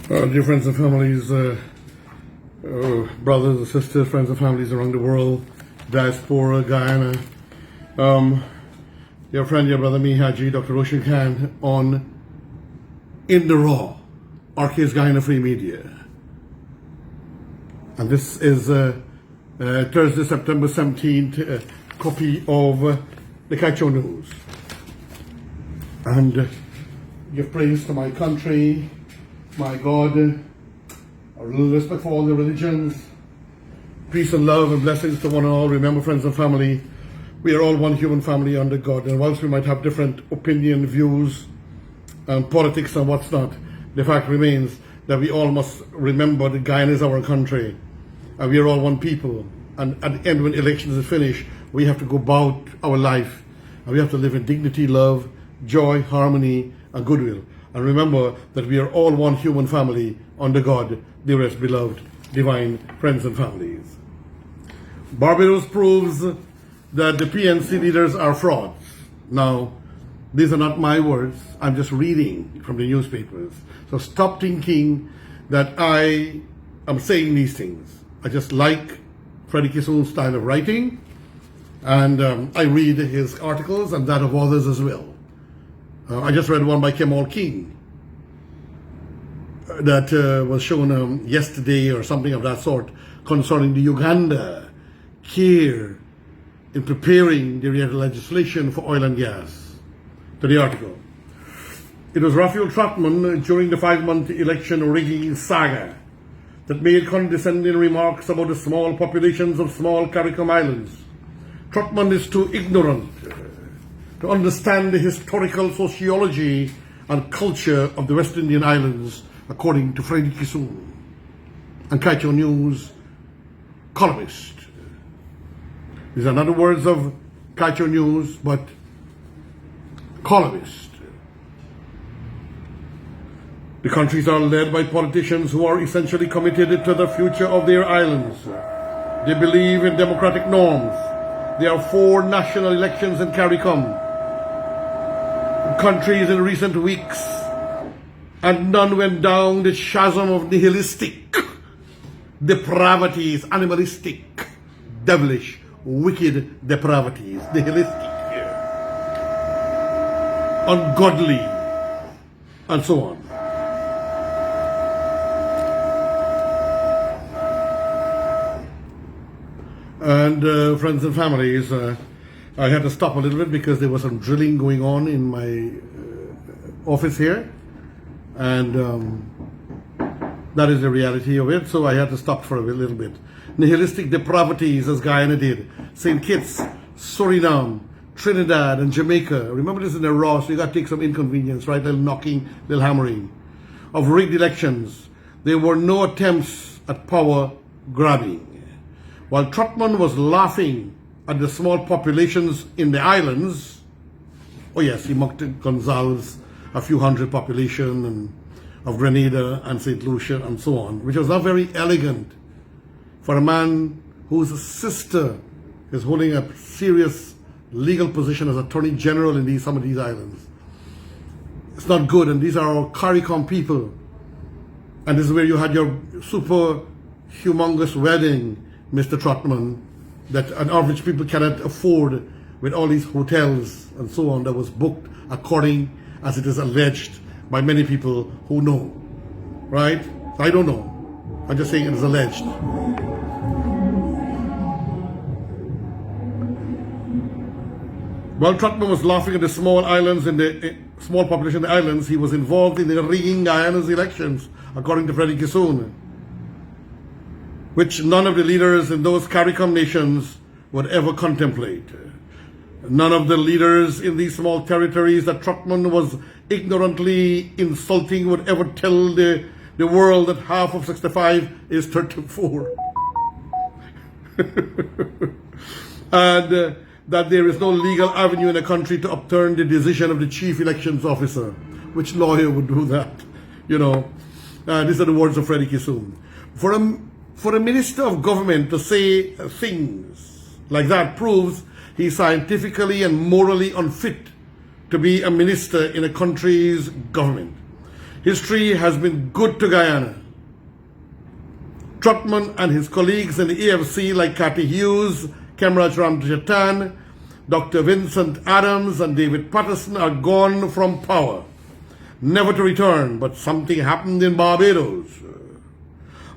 Dear friends and families, brothers and sisters, friends and families around the world, diaspora, Guyana, your friend, your brother, me, Haji, Dr. Roshan Khan, on In the Raw, RK's Guyana Free Media. And this is Thursday, September 17th, copy of the Kaiteur News. And give praise to my country, my God, a little respect for all the religions, peace and love and blessings to one and all. Remember, friends and family, we are all one human family under God. And whilst we might have different opinion, views, and politics and what's not, the fact remains that we all must remember that Guyana is our country, and we are all one people. And at the end, when elections are finished, we have to go about our life, and we have to live in dignity, love, joy, harmony, and goodwill. And remember that we are all one human family under God, dearest, beloved, divine friends and families. Barbados proves that the PNC leaders are frauds. Now, these are not my words. I'm just reading from the newspapers. So stop thinking that I am saying these things. I just like Freddie Kissoon's style of writing, and I read his articles and that of others as well. I just read one by Kemal King that was shown yesterday or something of that sort concerning the Uganda care in preparing the legislation for oil and gas. To the article. It was Raphael Trotman during the 5-month election rigging saga that made condescending remarks about the small populations of small CARICOM islands. Trotman is too ignorant to understand the historical sociology and culture of the West Indian Islands, according to Freddie Kissoon, and Kaiteur News columnist. These are not the words of Kaiteur News, but columnist. The countries are led by politicians who are essentially committed to the future of their islands. They believe in democratic norms. There are 4 national elections in CARICOM countries in recent weeks, and none went down the chasm of nihilistic depravities, animalistic, devilish, wicked depravities, nihilistic, ungodly, and so on. And friends and families, I had to stop a little bit because there was some drilling going on in my office here, and that is the reality of it, so I had to stop for a little bit. Nihilistic depravities, as Guyana did, St. Kitts, Suriname, Trinidad, and Jamaica. Remember, this is the raw, so you got to take some inconvenience, right? Little knocking, little hammering. Of rigged elections, there were no attempts at power grabbing. While Trotman was laughing at the small populations in the islands, oh yes, he mocked Gonzales, a few hundred population, and of Grenada and St. Lucia and so on, which was not very elegant for a man whose sister is holding a serious legal position as Attorney General in some of these islands. It's not good, and these are our CARICOM people. And this is where you had your super humongous wedding, Mr. Trotman, that an average people cannot afford, with all these hotels and so on that was booked according as it is alleged by many people who know, right? I don't know. I'm just saying it is alleged. While Trotman was laughing at the small islands in the small population of the islands, he was involved in the rigging Guyana's elections, according to Freddie Kissoon, which none of the leaders in those CARICOM nations would ever contemplate. None of the leaders in these small territories that Trotman was ignorantly insulting would ever tell the world that half of 65 is 34. And that there is no legal avenue in a country to upturn the decision of the chief elections officer. Which lawyer would do that? You know, these are the words of Freddie Kissoon. For a minister of government to say things like that proves he's scientifically and morally unfit to be a minister in a country's government. History has been good to Guyana. Trotman and his colleagues in the AFC like Kaiteur, Kemraj Ramjatan, Dr. Vincent Adams and David Patterson are gone from power, never to return. But something happened in Barbados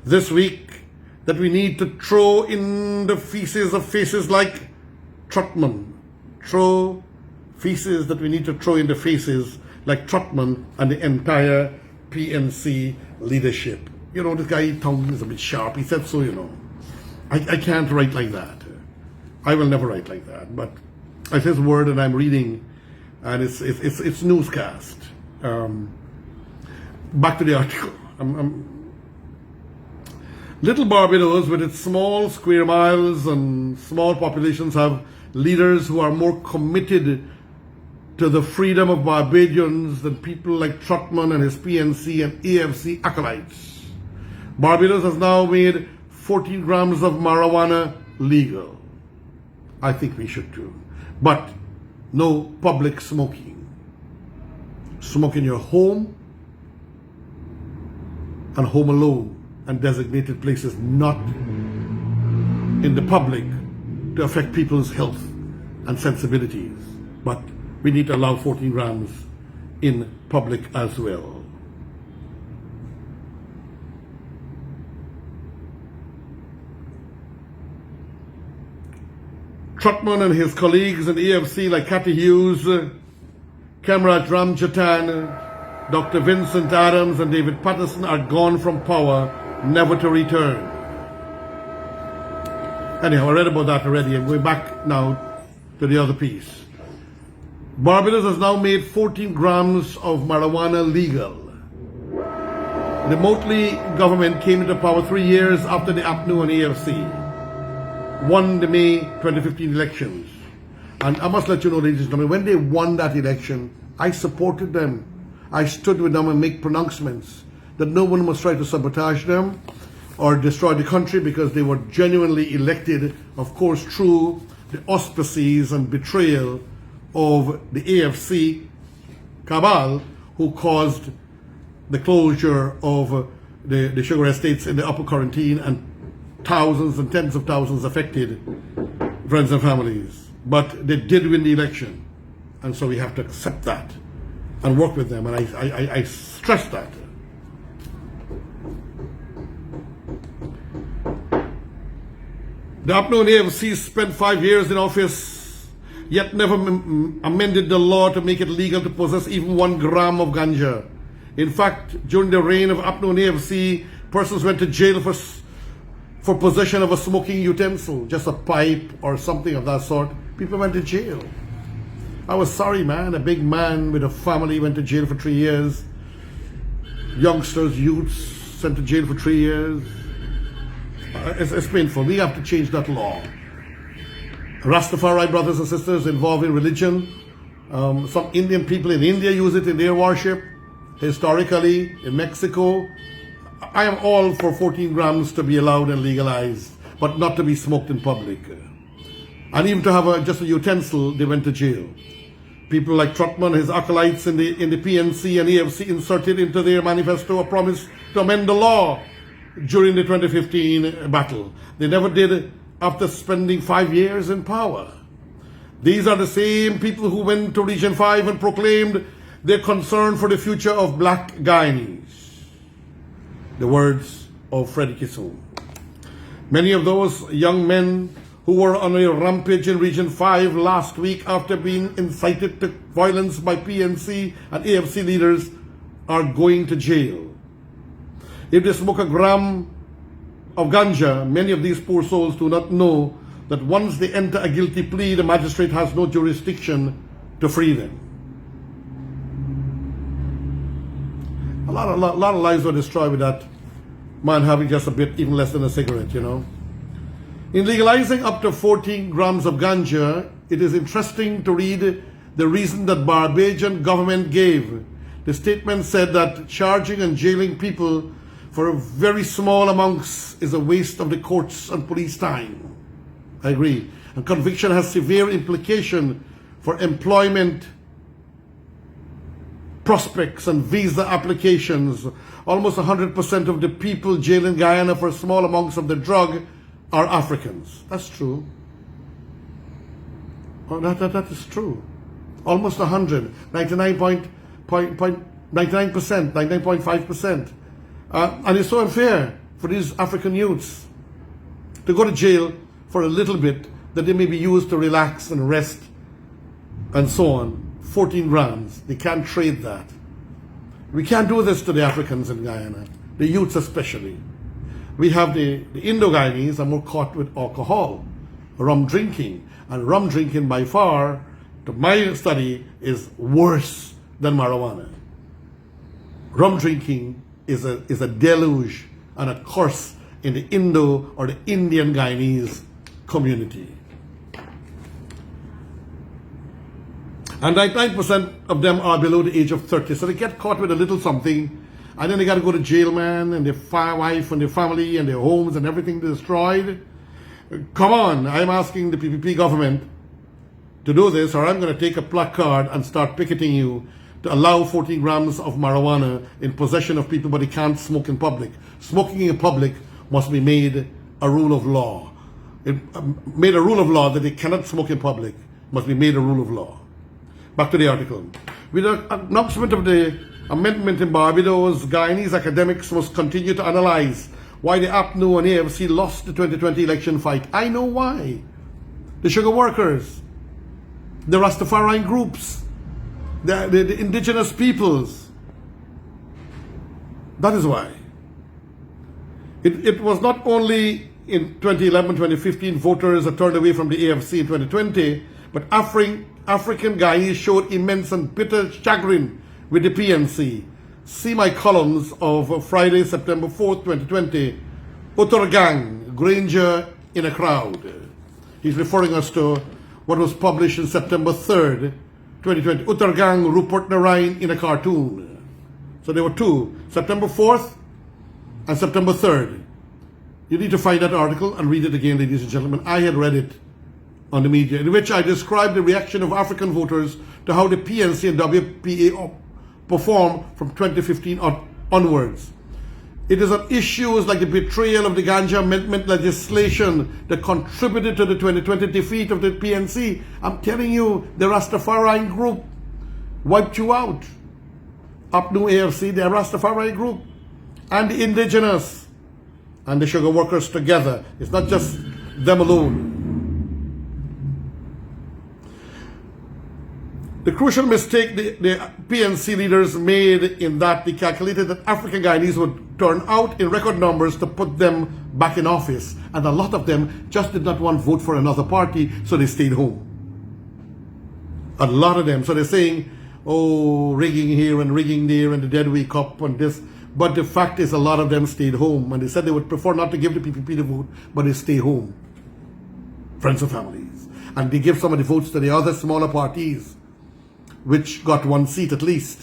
this week that we need to throw in the feces of faces like Trotman. Throw feces that we need to throw in the faces like Trotman and the entire PNC leadership. You know, this guy tongue is a bit sharp. He said so, you know. I can't write like that. I will never write like that. But it's his word and I'm reading, and it's newscast. Back to the article. Little Barbados, with its small square miles and small populations, have leaders who are more committed to the freedom of Barbadians than people like Trotman and his PNC and AFC acolytes. Barbados has now made 14 grams of marijuana legal. I think we should too. But no public smoking. Smoke in your home and home alone and designated places, not in the public to affect people's health and sensibilities. But we need to allow 14 grams in public as well. Trotman and his colleagues in the AFC like Kaiteur, Kemraj Ramjatan, Dr. Vincent Adams and David Patterson are gone from power, never to return. Anyhow, I read about that already. I'm going back now to the other piece. Barbados has now made 14 grams of marijuana legal. The Motley government came into power 3 years after the APNU and AFC won the May 2015 elections. And I must let you know, ladies and gentlemen, when they won that election, I supported them. I stood with them and make pronouncements that no one must try to sabotage them or destroy the country, because they were genuinely elected, of course, through the auspices and betrayal of the AFC cabal, who caused the closure of the sugar estates in the Upper Quarantine and thousands and tens of thousands affected friends and families. But they did win the election, and so we have to accept that and work with them, and I stress that. The APNU and AFC spent 5 years in office, yet never amended the law to make it legal to possess even 1 gram of ganja. In fact, during the reign of APNU and AFC, persons went to jail for possession of a smoking utensil, just a pipe or something of that sort. People went to jail. I was sorry, man. A big man with a family went to jail for 3 years. Youngsters, youths, sent to jail for 3 years. It's painful. We have to change that law. Rastafari brothers and sisters involved in religion. Some Indian people in India use it in their worship. Historically, in Mexico. I am all for 14 grams to be allowed and legalized, but not to be smoked in public. And even to have just a utensil, they went to jail. People like Trotman, his acolytes in the PNC and AFC inserted into their manifesto a promise to amend the law during the 2015 battle. They never did after spending 5 years in power. These are the same people who went to Region 5 and proclaimed their concern for the future of black Guyanese. The words of Freddie Kissoon. Many of those young men who were on a rampage in Region 5 last week after being incited to violence by PNC and AFC leaders are going to jail. If they smoke a gram of ganja, many of these poor souls do not know that once they enter a guilty plea, the magistrate has no jurisdiction to free them. A lot of lives were destroyed with that man having just a bit, even less than a cigarette, you know. In legalizing up to 14 grams of ganja, it is interesting to read the reason that Barbadian government gave. The statement said that charging and jailing people for a very small amounts is a waste of the courts and police time. I agree. And conviction has severe implication for employment prospects and visa applications. Almost 100% of the people jailed in Guyana for small amounts of the drug are Africans. That's true. Oh, that is true. Almost 100, 99.5%. And it's so unfair for these African youths to go to jail for a little bit that they may be used to relax and rest and so on. 14 grams. They can't trade that. We can't do this to the Africans in Guyana, the youths especially. We have the Indo-Guyanese are more caught with alcohol, rum drinking. And rum drinking by far, to my study, is worse than marijuana. Rum drinking is a deluge and a curse in the Indo or the Indian Guyanese community. And 99% of them are below the age of 30. So they get caught with a little something, and then they got to go to jail, man, and their wife and their family and their homes and everything destroyed. Come on, I'm asking the PPP government to do this, or I'm going to take a placard and start picketing you to allow 14 grams of marijuana in possession of people, but they can't smoke in public. Smoking in public must be made a rule of law. Made a rule of law that they cannot smoke in public must be made a rule of law. Back to the article. With the announcement of the amendment in Barbados, Guyanese academics must continue to analyze why the APNU and AFC lost the 2020 election fight. I know why. The sugar workers, the Rastafarian groups, the indigenous peoples. That is why. It was not only in 2011, 2015 voters that turned away from the AFC in 2020, but African Guyanese showed immense and bitter chagrin with the PNC. See my columns of Friday, September 4th, 2020. Uturgang, Granger in a crowd. He's referring us to what was published in September 3rd, 2020. Uturgang, Rupert Narayan in a cartoon. So there were two, September 4th and September 3rd. You need to find that article and read it again, ladies and gentlemen. I had read it on the media, in which I described the reaction of African voters to how the PNC and WPA performed from 2015 onwards. It is on issues like the betrayal of the Ganja Amendment legislation that contributed to the 2020 defeat of the PNC. I'm telling you, the Rastafarian group wiped you out. APNU AFC, the Rastafarian group, and the indigenous, and the sugar workers together. It's not just them alone. The crucial mistake the PNC leaders made in that they calculated that African Guyanese would turn out in record numbers to put them back in office. And a lot of them just did not want to vote for another party, so they stayed home. A lot of them. So they're saying, oh, rigging here and rigging there and the dead wake up and this. But the fact is a lot of them stayed home. And they said they would prefer not to give the PPP the vote, but they stay home. Friends and families. And they give some of the votes to the other smaller parties, which got one seat at least.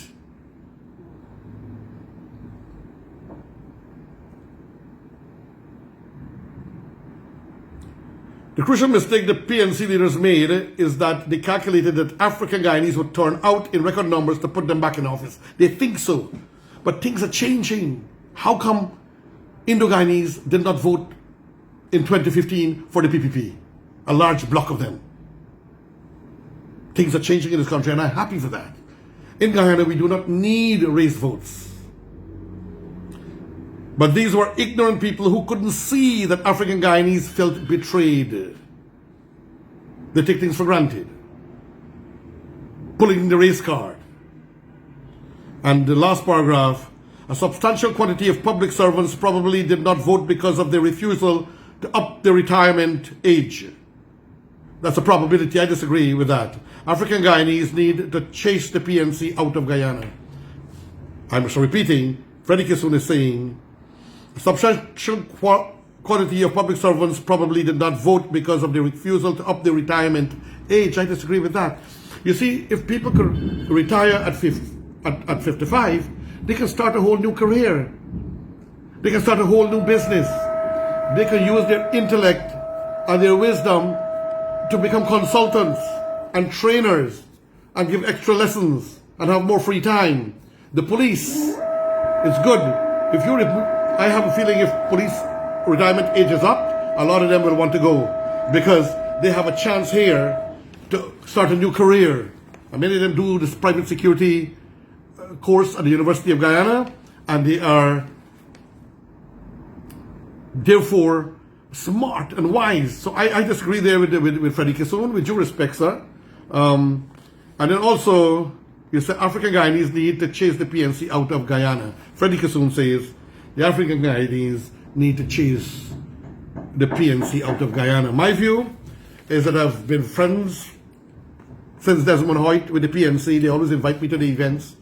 The crucial mistake the PNC leaders made is that they calculated that African Guyanese would turn out in record numbers to put them back in office. They think so, but things are changing. How come Indo-Guyanese did not vote in 2015 for the PPP? A large block of them. Things are changing in this country, and I'm happy for that. In Guyana, we do not need race votes. But these were ignorant people who couldn't see that African Guyanese felt betrayed. They take things for granted. Pulling the race card. And the last paragraph, a substantial quantity of public servants probably did not vote because of their refusal to up the retirement age. That's a probability. I disagree with that. African Guyanese need to chase the PNC out of Guyana. I'm just repeating, Freddie Kissoon is saying, a substantial quantity of public servants probably did not vote because of the refusal to up the retirement age. I disagree with that. You see, if people could retire at 55, they can start a whole new career. They can start a whole new business. They can use their intellect and their wisdom to become consultants and trainers and give extra lessons and have more free time. The police is good. I have a feeling if police retirement age is up, a lot of them will want to go because they have a chance here to start a new career. And many of them do this private security course at the University of Guyana, and they are therefore smart and wise. So I disagree there with Freddie Kissoon, with due respect, sir. And then also, you said African Guyanese need to chase the PNC out of Guyana. Freddie Kissoon says the African Guyanese need to chase the PNC out of Guyana. My view is that I've been friends since Desmond Hoyt with the PNC. They always invite me to the events.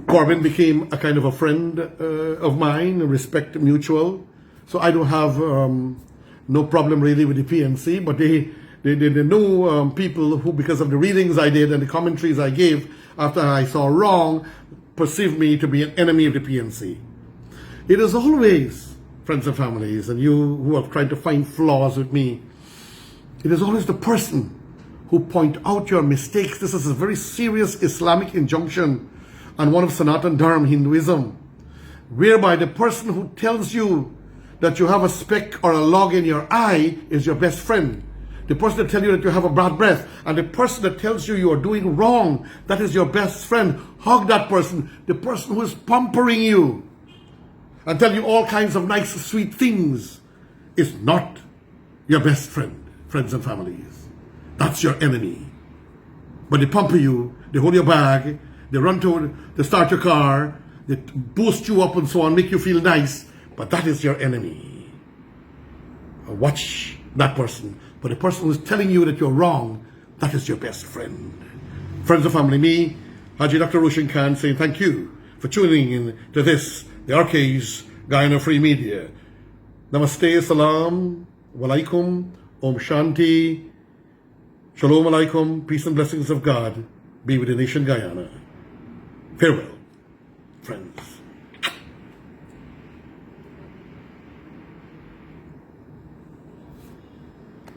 Corbyn became a kind of a friend of mine, respect mutual. So I don't have no problem really with the PNC, but they know people who, because of the readings I did and the commentaries I gave after I saw wrong, perceived me to be an enemy of the PNC. It is always, friends and families, and you who are trying to find flaws with me, it is always the person who point out your mistakes. This is a very serious Islamic injunction and one of Sanatan Dharma Hinduism, whereby the person who tells you that you have a speck or a log in your eye is your best friend. The person that tells you that you have a bad breath, and the person that tells you you are doing wrong, that is your best friend. Hug that person. The person who is pampering you and tell you all kinds of nice, sweet things is not your best friend, friends and families. That's your enemy. But they pamper you, they hold your bag, they run to start your car, they boost you up and so on, make you feel nice. But that is your enemy. Watch that person. But the person who is telling you that you're wrong, that is your best friend. Friends and family, me, Haji Dr. Roshan Khan, saying thank you for tuning in to this, the RK's Guyana Free Media. Namaste, salam, walaikum, om shanti, shalom alaikum, peace and blessings of God be with the nation Guyana. Farewell, friends.